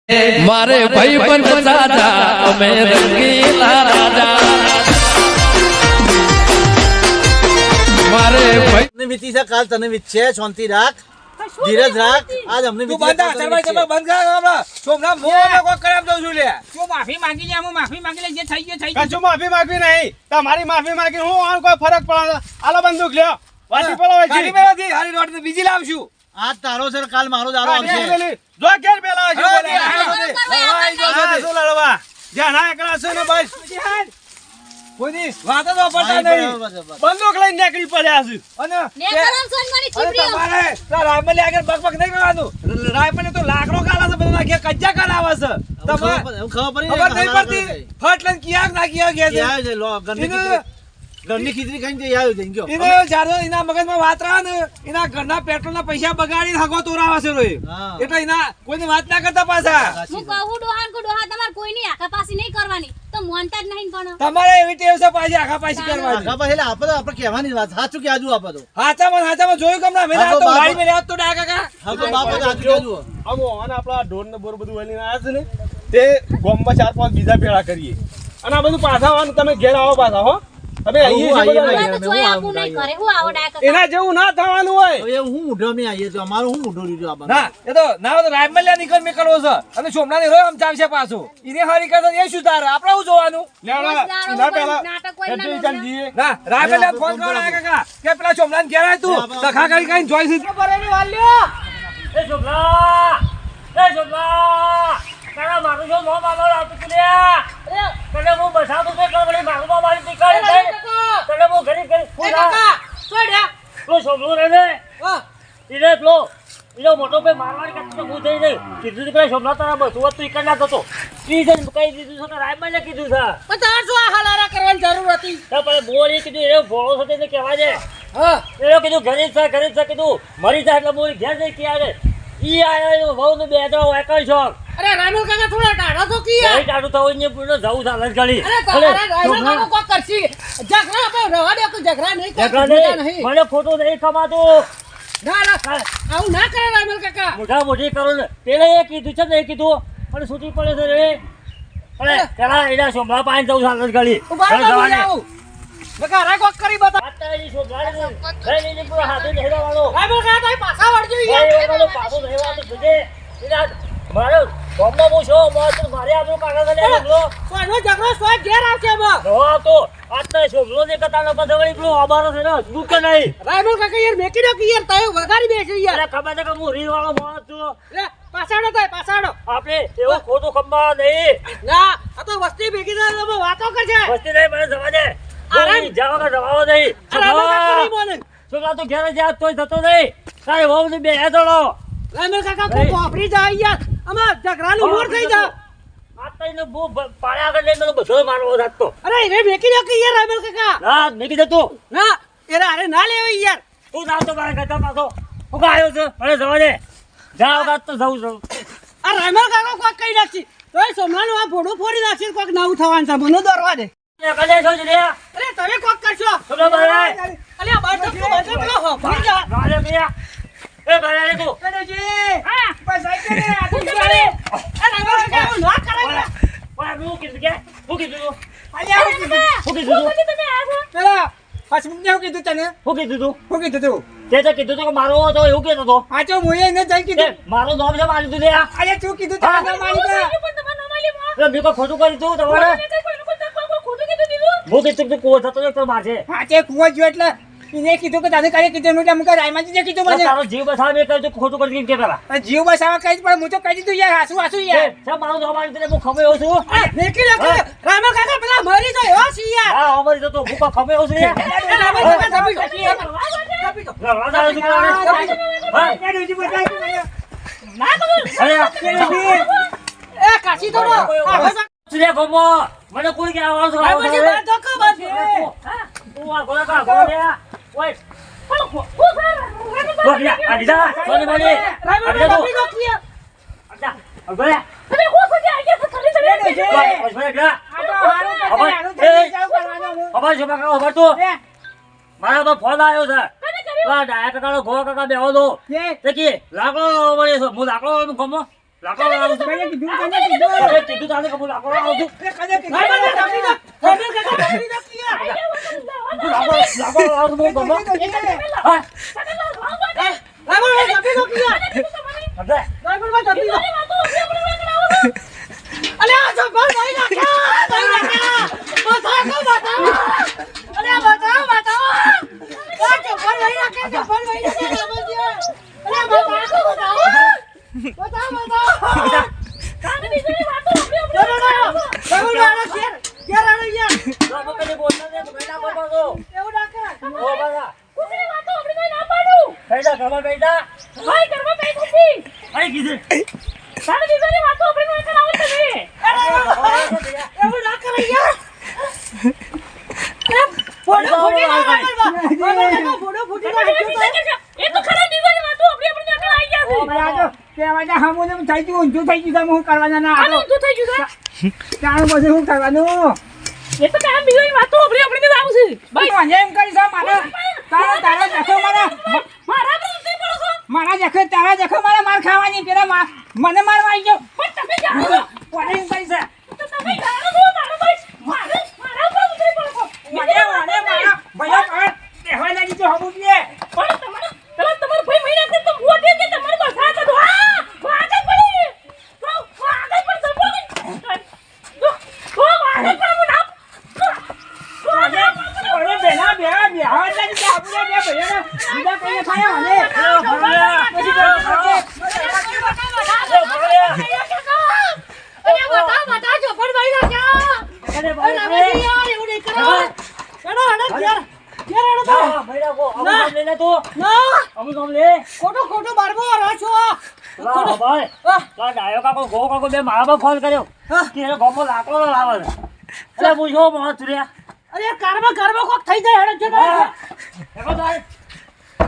મારે ભાઈ પણ સાજા અમે રંગીલા રાજા મારે ભાઈ તને વીતી છે કાલ તને વીત છે શાંતિ રાખ ધીરજ રાખ આજ અમને તું બંધ કર બંધ કર હમણાં સોમના મોં કોઈ કરામ દઉં છું લે તું માફી માંગી લે હું માફી માંગી લે જે થઈ ગયું કશું માફી માંગવી નહીં તમારી માફી માંગી હું આનો કોઈ ફરક પડે આલો બંદૂક લ્યો વાસી પેલો ગાડી મેળવતી હારી રોડ બીજી લાવશું આજ તારો છે કાલ મારો દારો આવશે જો કેર પેલા આવશે શું લડવા જ્યાં ના એકલા છે ને બસ કોઈની વાત તો પડતા નહીં બંદૂક લઈને નીકળી પડ્યા છે અને તમારે રાયમલે આગળ બકબક નહીં કરવાનું રાયમલે તો લાકડો કાલા છે બધા કે કચ્ચા કરાવે છે તમારે ખબર નહીં પડતી ફટ લઈને કિયાક ના કિયાક કે છે ઘરની ખીચડી ખાઈને જઈ આવ્યો જઈ ગયો એને જ્યારે એના મગજમાં વાત રહે ને એના ઘરના પેટ્રોલના પૈસા બગાડીને હગો તોરાવે છે રોય એટલે એના કોઈની વાત ના કરતા પાછા હું કહું ડોહાન કો ડોહા તમાર કોઈની આખા પાસી નહીં કરવાની તો મોનતા જ નહીં પણ તમારે એવી ટેવ છે પાછી આખા પાછી કરવાની આખા પાસે આપણે કહેવાની વાત સાચું કે આજુ આપો તો હાચામાં જોયું કમના મેં આ તો ગાડી મેં લેવા તો ડા કાકા હા તો બાપો સાચું કહેજો આમો અને આપણા ઢોર ને બોર બધું વળીને આવ્યા છે ને તે ગોમમાં 4-5 બીજા ભેળા કરીએ અને આ બધું પાછા આવવાનું તમે ઘેર આવો પાછા હો તમે એના જેવું ના થવાનું હોય હવે હું ઉઢો મે આવીએ તો અમારું હું ઉઢો લીધું આ ના એ તો ના તો રાયમલ્યા નીકળ મે કરવો છે અને સોમના ને રોય આમ ચાલશે પાછું ઈને હરી કરતો એ શું તારે આપણે હું જોવાનું ના પેલા ના રાયમલ્યા ફોન કરો આ કાકા કે પેલા સોમના ને ઘેર આય તું સખા કરી કઈ જોઈ છે બરેની વાલ્યો એ સોમના તારા મારું જો નો માનો આવતું તુલ્યા તને હું બસાતું છે કે મારું નો મારી નીકળી તને હું ઘરી કાકા છોડ્યા તું સોમલો રે ને ઈને લો ઈનો મોટો પે મારવાની કાતો હું થઈ ગઈ કીધું કે સોમલા તારા બધું તું ઈકડ ના થતો ઈ જન કહી દીધું છે કે રાયમાને કીધું છે પણ તાર શું આ હાલારા કરવાની જરૂર હતી તો પણ બોલી કીધું એ ભોળો છે તેને કહેવા દે હા એ કીધું ઘરે છે કીધું મરી જાય એટલે બોલી ઘેર જઈ કે આવે ઈ આયો વહુ ને બે તો એકલ છો અરે રામલ કાકા થોડા ટાઢા તો કી કઈ ટાડું થવું ને પૂરો જવું ચાલે ગળી અરે રામલ કાકા કોક કરશી ઝઘડા બે રવા દે કોઈ ઝઘડા નહીં ઝઘડા નહીં મને ખોટું નહીં કમાતું ના આવું ના કરે રામલ કાકા મોટી કરો ને પેલે એ કીધું છે ને એ કીધું પણ છૂટી પડે છે રે અરે પેલા એના સોમલા પાણી જવું ચાલે ગળી બકા રા કોક કરી બતા આતાની સોમલા ને પૂરો હાથે હેરાવાનો રામલ કાકા તો પાછા વળજો યાર પાછો હેરાવાનો સુજે એના મારો બોમ્બો પૂછો મારે આપણો કાકા ને લો સોનો ઝઘડો સો ઘેર આવશે બ નો તો આતા છોકરો ને કતાનો પદવળી પેલો આબારો છે ને દુખ નહીં રામલ કાકા યાર મેકી દો કે યાર તાયો વગાડી બેસી યાર અરે ખબર છે કે હું રીલ વાળો માણસ છું લે પાછાડો તાય પાછાડો આપણે એવો ખોટું ખંભા નહીં ના આ તો વસ્તી ભેગી થાય તો વાતો કરશે વસ્તી નહીં મને જવા દે અરે જાવ કે જવાવો નહીં રામલ કાકા નહીં બોલે છોકરા તો ઘરે જા તોય થતો નહીં તારે વહુ ને બે હેદળો રામલ કાકા કો વાપરી જાય યાર અમાર ઝઘડાનું મોર થઈ જા આતા ને બહુ પાળ્યા આગળ લઈને બધો મારવો જાતો અરે રે મેકી દો કે યાર રામલ કાકા ના મેકી દે તું ના એરા અરે ના લેવાય યાર તું જાવ તો મારે કહેતા પાછો હું આવ્યો છે મને જવા દે જાવ ગાત તો જાઉં છું આ રામલ કાકા કોક કઈ નાખી તોય સોમલાનું આ ભોડું ફોડી નાખી કોક નવું થવાનું છે મને દોરવા દે એ કલે છો જ રે અરે તમે કોક કરશો તમે બાય અરે આ બાર તો બધે પેલો હો ભરી જા ગાલે મિયા એ બાય રે તું કનેજી હા બસ આઈ કે આ તું કરે અરે રામલ કાકા હું ના કરાય ઓય હું કીધું કે હું કીધું અલ્યા હું કીધું તમે આ છો પેલા હસમુખ ને હું કીધું તને હું કીધું હું કીધું તું તે તો કીધું તો કે મારો તો એવું કહેતો તો આ તો મોયે ને જઈ કીધું મારું નામ છે મારી તું લે આ અરે તું કીધું તને ના મારી દે એટલે મેં કોઈ ખોટું કરી તું તમારે હું કીધું તું કોણ થતો તો મારશે હા તે કુવો જો એટલે એને કીધું કે તને કઈ કીધું એટલે મુકે રાયમાજી જે કીધું મને તારો જીવ બસાવે મેં કહ્યું ખોટું કરી કે પેલા જીવ બસાવા કઈ પણ હું તો કહી દીધું યાર હાસુ યાર છે મારું નામ મારી તું હું ખબર એવું છું મેકી નાખો રામા કાકા પેલા મરી તો એવો છે યાર હા અમારી તો હું ખબર એવું છે રામા કાકા જપી એ કાશી તો તુલે ગમો મને કોઈ કે આવાજ રામજી બાર ધોકો બાજે તું આ ગોળા કા ગોળા ઓય ગોળા આડીજા સોની બોલી આડીજા તું આડીજા ગોળા તમે કો કો કે આગે ખાલી ચલે બસ મને ગા અબર જો બકા અબર તો મારા પર ફોન આવ્યો છે લા ડાયા કાકા ગોળા કાકા બેહો દો તે કે લાગો વળે છે હું લાગો ગમો લાકડો લાવું છું. કને કીધું કને કીધું હવે કીધું તારે કે હું લાકડો લાવું છું. કને કીધું કાપી દો કાપી દો લાકડો લાવું છું, હું ગમો. હા, સમજે? અલે આ જબર ભાઈ નાખ્યા ભાઈ નાખ્યા બતાવો બતાવો અલે બતાવો બતાવો આ જબર ભાઈ નાખ્યા જબર ભાઈ નાખ્યા અલે બતાવો બતાવો કાને બીજી વાતો તો અમે કદી બોલતા નહીં, તમે ના બોલતો છો. એવું ના કર ઓ બાબા, કુસરી વાતો આપણે ના પાડું થઈ જા, ઘરમાં બેસી જા. ભાઈ કરવા બેઠી હતી અહીં કીધું. કાને બીજી વાતો આપણે ના કરાવો તમે એવું ના કરે યાર ફોટો ફૂટી ના ફોટો ફૂટી ના એ તો ખરા દીવાની વાતો આપણે આગળ આવી ગયા છે કેવાના હામોને થઈ ગયું ઊંધું થઈ ગયું હું કરવાના ના આ ઊંધું થઈ ગયું તારું બધું હું કરવાનું એ તો કામ બીજી વાતો આપણે લાવું છે ભાઈ મને એમ કરી છે તારા દેખો મારા દેખો તારા દેખો માર ખાવાની પેલા મને મારવા આવી ગયો પણ તમે જાણો છો કોને એમ કરી છે તો તમે જાણો છો મારા ભાઈ મારા પર ઉતરી પડો મને મારા ભયો પર કહેવા લાગી જો હબુ કે પણ તમારો ભાઈ મહિના કે તો મોટે કે તમારો તો સાથ દો હા વાગે પડી તો વાગે પર સપોર્ટ તો વાગે પર મુના ઓરે બેના બે આવા લાગી કે આપણે બે ભૈયાના બીજા કઈ ખાયા મને ખોટો બારમો રાછો ફોન કર્યો કે એને ગોમો લાકડો લાવે છે. એટલે પૂછો મોહ તુર્યા અરે કારમાં કોક થઈ જાય હેડો છે